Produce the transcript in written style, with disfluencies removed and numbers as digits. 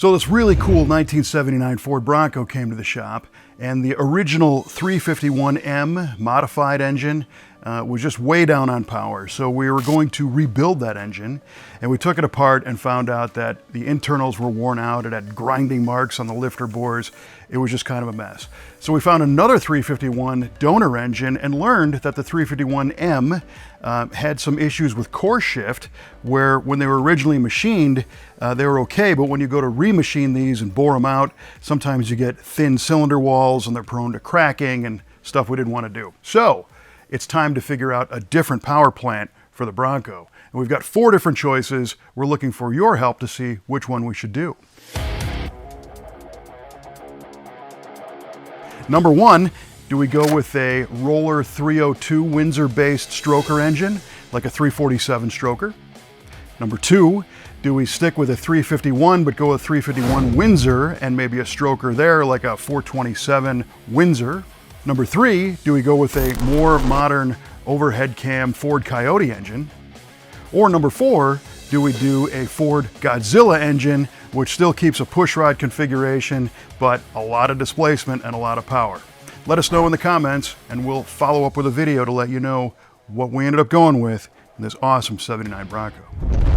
So this really cool 1979 Ford Bronco came to the shop, and the original 351M modified engine was just way down on power. So we were going to rebuild that engine, and we took it apart and found out that the internals were worn out. It had grinding marks on the lifter bores. It was just kind of a mess. So we found another 351 donor engine and learned that the 351M had some issues with core shift, where when they were originally machined, they were okay, but when you go to remachine these and bore them out, sometimes you get thin cylinder walls and they're prone to cracking and stuff we didn't want to do. So it's time to figure out a different power plant for the Bronco. And we've got 4 different choices. We're looking for your help to see which one we should do. Number 1, do we go with a Roller 302 Windsor-based Stroker engine, like a 347 Stroker? Number 2, do we stick with a 351 but go with 351 Windsor and maybe a Stroker there, like a 427 Windsor? Number 3, do we go with a more modern overhead cam Ford Coyote engine? Or number 4, do we do a Ford Godzilla engine, which still keeps a pushrod configuration, but a lot of displacement and a lot of power? Let us know in the comments, and we'll follow up with a video to let you know what we ended up going with in this awesome '79 Bronco.